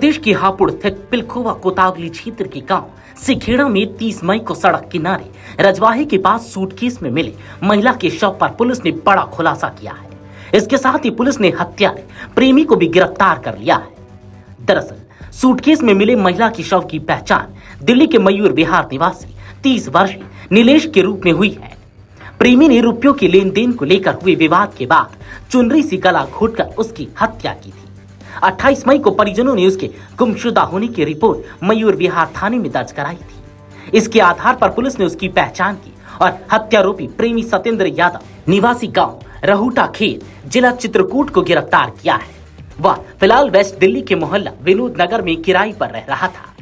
प्रदेश की हापुड़ स्थित पिलखुवा कोतावली क्षेत्र के गांव सिखेड़ा में 30 मई को सड़क किनारे रजवाहे के पास सूटकेस में मिले महिला के शव पर पुलिस ने बड़ा खुलासा किया है। इसके साथ ही पुलिस ने हत्यारे प्रेमी को भी गिरफ्तार कर लिया है। दरअसल सूटकेस में मिले महिला की शव की पहचान दिल्ली के मयूर विहार निवासी 30 वर्षीय नीलेश के रूप में हुई है। प्रेमी ने रुपयों के लेन देन को लेकर हुए विवाद के बाद चुनरी से गला घोटकर उसकी हत्या की थी। 28 मई को परिजनों ने उसके गुमशुदा होने की रिपोर्ट मयूर विहार थाने में दर्ज कराई थी। इसके आधार पर पुलिस ने उसकी पहचान की और हत्यारोपी प्रेमी सतेंद्र यादव निवासी गांव रहुटा खेत जिला चित्रकूट को गिरफ्तार किया है। वह फिलहाल वेस्ट दिल्ली के मोहल्ला विनोद नगर में किराए पर रह रहा था।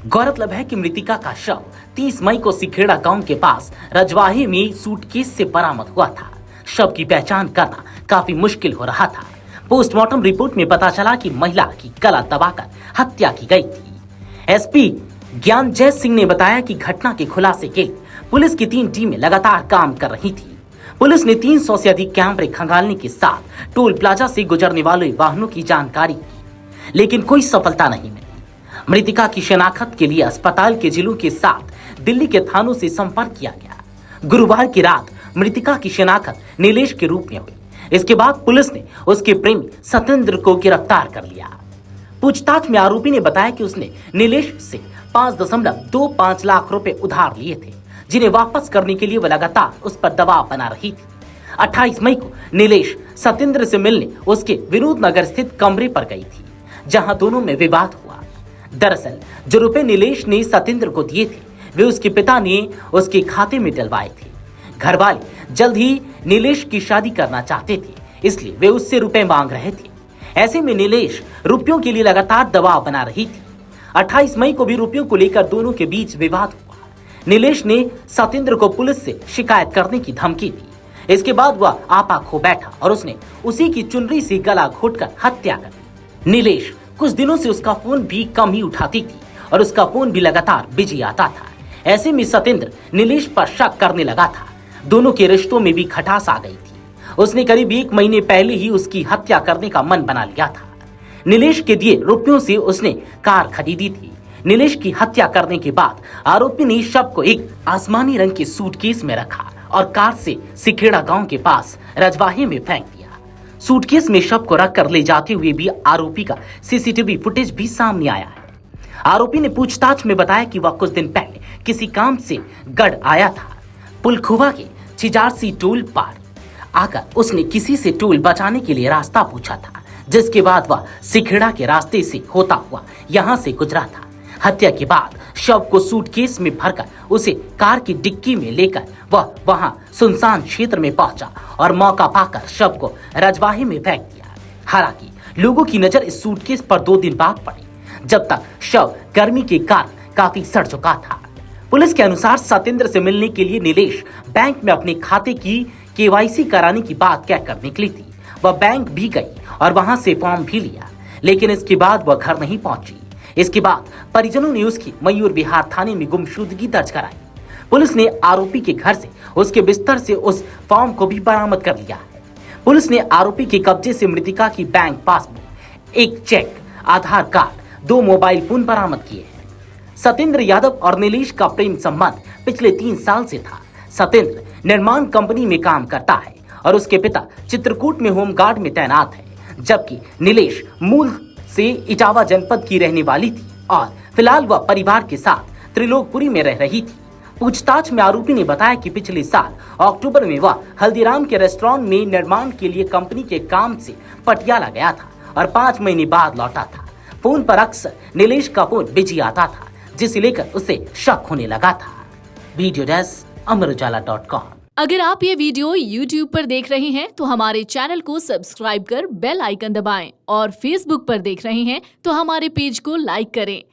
गौरतलब है कि मृतिका का शव 30 मई को सिखेड़ा गांव के पास रजवाहे में सूटकेस से बरामद हुआ था। शव की पहचान करना काफी मुश्किल हो रहा था। पोस्टमार्टम रिपोर्ट में पता चला कि महिला की गला दबाकर हत्या की गई थी। एसपी ज्ञानजय सिंह ने बताया कि घटना के खुलासे के लिए पुलिस की 3 टीमें लगातार काम कर रही थी। पुलिस ने 300 से अधिक कैमरे खंगालने के साथ टोल प्लाजा से गुजरने वाले वाहनों की जानकारी की, लेकिन कोई सफलता नहीं मिली। मृतिका की शिनाख्त के लिए अस्पताल के जिलों के साथ दिल्ली के थानों से संपर्क किया गया। गुरुवार की रात मृतिका की शिनाख्त नीलेश के रूप में हुई। इसके बाद पुलिस ने उसके प्रेमी सतेंद्र को गिरफ्तार कर लिया। पूछताछ में आरोपी ने बताया कि उसने नीलेश से 5.25 लाख रुपए उधार लिए थे, जिन्हें वापस करने के लिए वह लगातार उस पर दबाव बना रही थी। 28 मई को नीलेश सतेंद्र से मिलने उसके विनोद नगर स्थित कमरे पर गई थी, जहां दोनों में विवाद हुआ। दरअसल जो रुपए नीलेश ने सतेंद्र को दिए थे वे उसके पिता ने उसके खाते में डलवाए थे। घर वाले जल्द ही नीलेश की शादी करना चाहते थे, इसलिए वे उससे रुपए मांग रहे थे। ऐसे में नीलेश रुपयों के लिए लगातार दबाव बना रही थी। 28 मई को भी रुपयों को लेकर दोनों के बीच विवाद हुआ। नीलेश ने सतेंद्र को पुलिस से शिकायत करने की धमकी दी। इसके बाद वह आपा खो बैठा और उसने उसी की चुनरी से गला घोटकर हत्या कर दी। नीलेश कुछ दिनों से उसका फोन भी कम ही उठाती थी और उसका फोन भी लगातार बिजी आता था। ऐसे में सतेंद्र नीलेश पर शक करने लगा था। दोनों के रिश्तों में भी खटास आ गई थी। उसने करीब 1 महीने पहले ही उसकी हत्या करने का मन बना लिया था। नीलेश के दिए रुपयों से उसने कार खरीदी थी। नीलेश की हत्या करने के बाद आरोपी ने शव को एक आसमानी रंग के सूटकेस में रखा और कार से सिखेड़ा गांव के पास रजवाहे में फेंक दिया। सूटकेस में शव को रखकर ले जाते हुए भी आरोपी का सीसीटीवी फुटेज भी सामने आया है। आरोपी ने पूछताछ में बताया कि वह कुछ दिन पहले किसी काम से गढ़ आया था। पुलखुवा के चिजारसी टोल पार आकर उसने किसी से टोल बचाने के लिए रास्ता पूछा था, जिसके बाद वह सिखेड़ा के रास्ते से होता हुआ यहाँ से गुजरा था। हत्या के बाद शव को सूटकेस में भरकर उसे कार की डिक्की में लेकर वह वहां सुनसान क्षेत्र में पहुंचा और मौका पाकर शव को रजवाहे में फेंक दिया। हालांकि लोगों की नजर इस सूटकेस पर 2 दिन बाद पड़ी, जब तक शव गर्मी के कारण काफी सड़ चुका था। पुलिस के अनुसार सतेंद्र से मिलने के लिए नीलेश बैंक में अपने खाते की केवाईसी कराने की बात कहकर निकली थी। वह बैंक भी गई और वहां से फॉर्म भी लिया, लेकिन इसके बाद वह घर नहीं पहुंची। इसके बाद परिजनों ने उसकी मयूर विहार थाने में गुमशुदगी दर्ज कराई। पुलिस ने आरोपी के घर से उसके बिस्तर से उस फॉर्म को भी बरामद कर लिया है। पुलिस ने आरोपी के कब्जे से मृतिका की बैंक पासबुक, एक चेक, आधार कार्ड, 2 मोबाइल फोन बरामद किए हैं। सतेंद्र यादव और नीलेश का प्रेम संबंध पिछले 3 साल से था। सतेंद्र निर्माण कंपनी में काम करता है और उसके पिता चित्रकूट में होमगार्ड में तैनात है, जबकि नीलेश मूल से इटावा जनपद की रहने वाली थी और फिलहाल वह परिवार के साथ त्रिलोकपुरी में रह रही थी। पूछताछ में आरोपी ने बताया कि पिछले साल अक्टूबर में वह हल्दीराम के रेस्टोरेंट में निर्माण के लिए कंपनी के काम से पटियाला गया था और 5 महीने बाद लौटा था। फोन पर अक्सर नीलेश का फोन बिजी आता था, जिसे लेकर उसे शक होने लगा था। Video desk Amar Ujala dot com. अगर आप ये वीडियो YouTube पर देख रहे हैं तो हमारे चैनल को सब्सक्राइब कर बेल आइकन दबाएं और Facebook पर देख रहे हैं तो हमारे पेज को लाइक करें।